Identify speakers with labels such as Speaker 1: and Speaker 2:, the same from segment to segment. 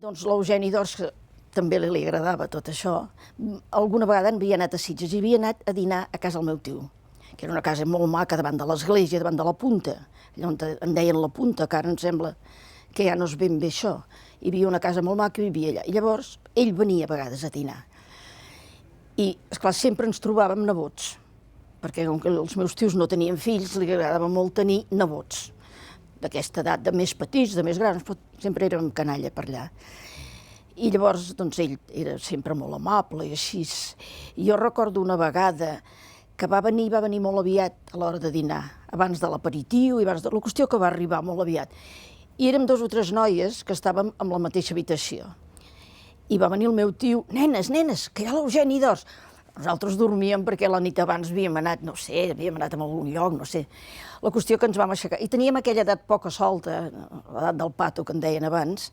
Speaker 1: Doncs l'Eugeni d'Ors, que també li agradava tot això, alguna vegada havia anat a Sitges i havia anat a dinar a casa del meu tio, que era una casa molt maca davant de l'església, davant de la Punta, allà on en deien la Punta, que ara em sembla que ja no és ben bé això. Hi havia una casa molt maca i vivia allà. I llavors ell venia a vegades a dinar. I, esclar, sempre ens trobàvem nebots, perquè com que els meus tios no tenien fills, li agradava molt tenir nebots, d'aquesta edat, de més petits, de més grans, però sempre érem canalla per allà. I llavors, doncs, ell era sempre molt amable i així. I jo recordo una vegada que va venir molt aviat a l'hora de dinar, abans de l'aperitiu i abans de... La qüestió que va arribar molt aviat. I érem 2 o 3 noies que estàvem en la mateixa habitació. I va venir el meu tio, nenes, que hi ha l'Eugeni d'Ors. Nosaltres dormíem perquè la nit abans havíem anat, no sé, havíem anat a algun lloc, no sé. La qüestió que ens vam aixecar. I teníem aquella edat poca solta, l'edat del pato que en deien abans,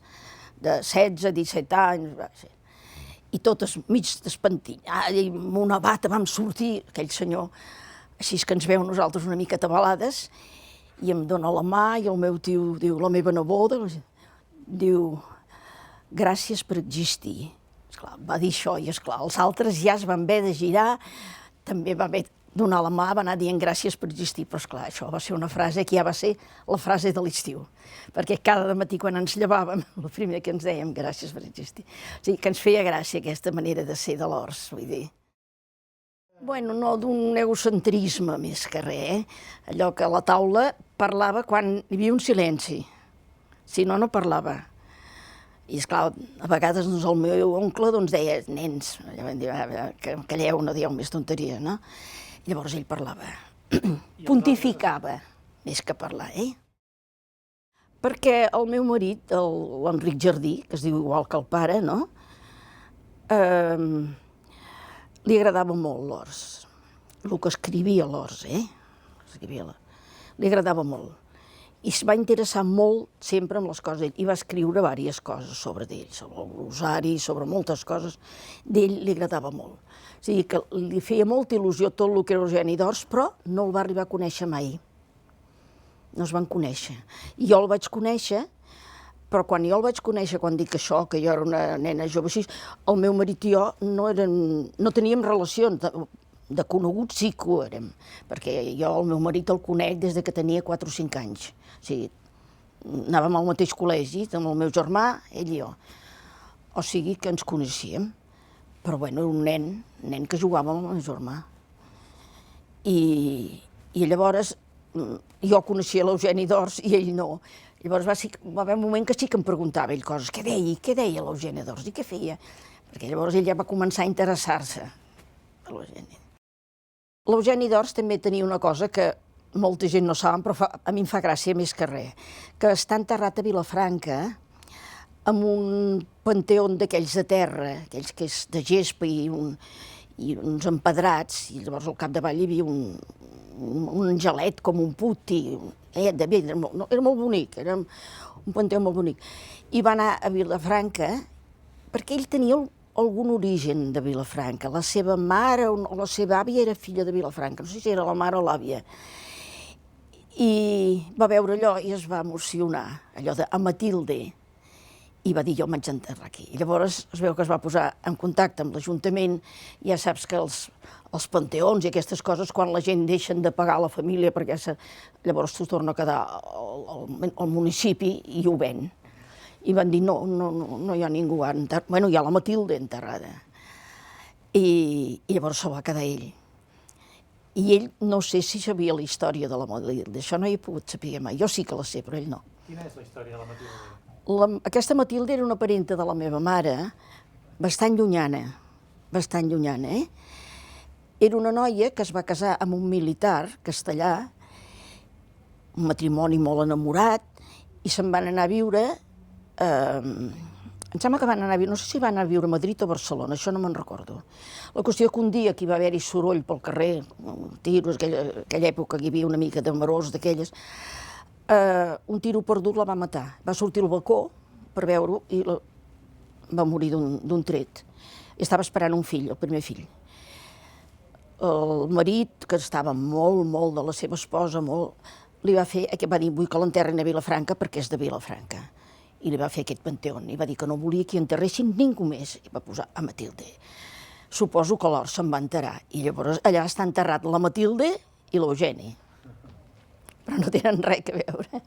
Speaker 1: de 16, 17 anys, i totes mig despentinades, i amb una bata vam sortir, aquell senyor, així que ens veu nosaltres una mica atabalades, i em dona la mà, i el meu tio diu, la meva neboda, diu, gràcies per existir. Esclar, va dir això, i esclar, els altres ja es van haver de girar, també va haver de donar la mà, va anar dient gràcies per existir, però esclar, això va ser una frase que ja va ser la frase de l'estiu, perquè cada matí quan ens llevàvem, el primer que ens dèiem, gràcies per existir. O sigui, que ens feia gràcia aquesta manera de ser de l'Ors, vull dir. Bueno, no d'un egocentrisme més que res, allò que a la taula parlava quan hi havia un silenci, si no, no parlava. I, esclar, a vegades el meu oncle deia, nens, calleu, no dieu més tonteria, no? Llavors ell parlava, pontificava, més que parlar, Perquè el meu marit, l'Enric Jardí, que es diu igual que el pare, no? Li agradava molt l'Ors, el que escrivia l'Ors, li agradava molt. I es va interessar molt sempre en les coses d'ell, i va escriure diverses coses sobre d'ell, sobre el rosari, sobre moltes coses, d'ell li agradava molt. O sigui que li feia molta il·lusió tot el que era Eugeni d'Ors, però no el va arribar a conèixer mai. No es van conèixer. I jo el vaig conèixer, però quan jo el vaig conèixer, quan dic això, que jo era una nena jove així, el meu marit i jo no teníem relacions, de coneguts sí que ho érem, perquè jo el meu marit el conec des que tenia 4 o 5 anys. O sigui, anàvem al mateix col·legi, amb el meu germà, ell i jo. O sigui que ens coneixíem. Però bueno, era un nen que jugava amb el meu germà. I llavors jo coneixia l'Eugeni d'Ors i ell no. Llavors va haver un moment que sí que em preguntava ell coses. Què deia l'Eugeni d'Ors i què feia? Perquè llavors ell ja va començar a interessar-se per l'Eugeni. L'Eugeni d'Ors també tenia una cosa que molta gent no saben, però a mi em fa gràcia més que res, que està enterrat a Vilafranca amb un panteó d'aquells de terra, aquells que és de gespa i uns empedrats, i llavors al capdavall hi havia un angelet com un puti, de vidre, era molt bonic, era un panteó molt bonic. I va anar a Vilafranca perquè ell tenia algun origen de Vilafranca. La seva mare o la seva àvia era filla de Vilafranca, no sé si era la mare o l'àvia. I va veure allò i es va emocionar, allò de a Matilde, i va dir jo m'haig d'enterrar aquí. I llavors es veu que es va posar en contacte amb l'Ajuntament, ja saps que els panteons i aquestes coses, quan la gent deixen de pagar a la família, perquè llavors s'ho torna a quedar al municipi i ho ven. I van dir, no hi ha ningú enterrat. Bueno, hi ha la Matilde enterrada. I llavors se'l va quedar ell. I ell no sé si sabia la història de la Matilde. Això no hi he pogut saber mai. Jo sí que la sé, però ell no.
Speaker 2: Quina és la història de la Matilde?
Speaker 1: Aquesta Matilde era una parenta de la meva mare, bastant llunyana, Era una noia que es va casar amb un militar castellà, un matrimoni molt enamorat, i se'n van anar a viure... Em sembla que van anar a viure, no sé si van anar a viure a Madrid o a Barcelona, això no me'n recordo. La qüestió que un dia que hi va haver-hi soroll pel carrer, tiros, aquella època que hi havia una mica de marors d'aquelles, un tiro perdut la va matar. Va sortir al balcó per veure-ho i va morir d'un tret. Estava esperant un fill, el primer fill. El marit, que estava molt de la seva esposa, li va dir, vull que l'enterrin a Vilafranca perquè és de Vilafranca. i li va fer aquest panteó, i va dir que no volia que hi enterressin ningú més, i va posar a Matilde. Suposo que l'Or se'n va enterar, i llavors allà està enterrat la Matilde i l'Eugeni, però no tenen res a veure.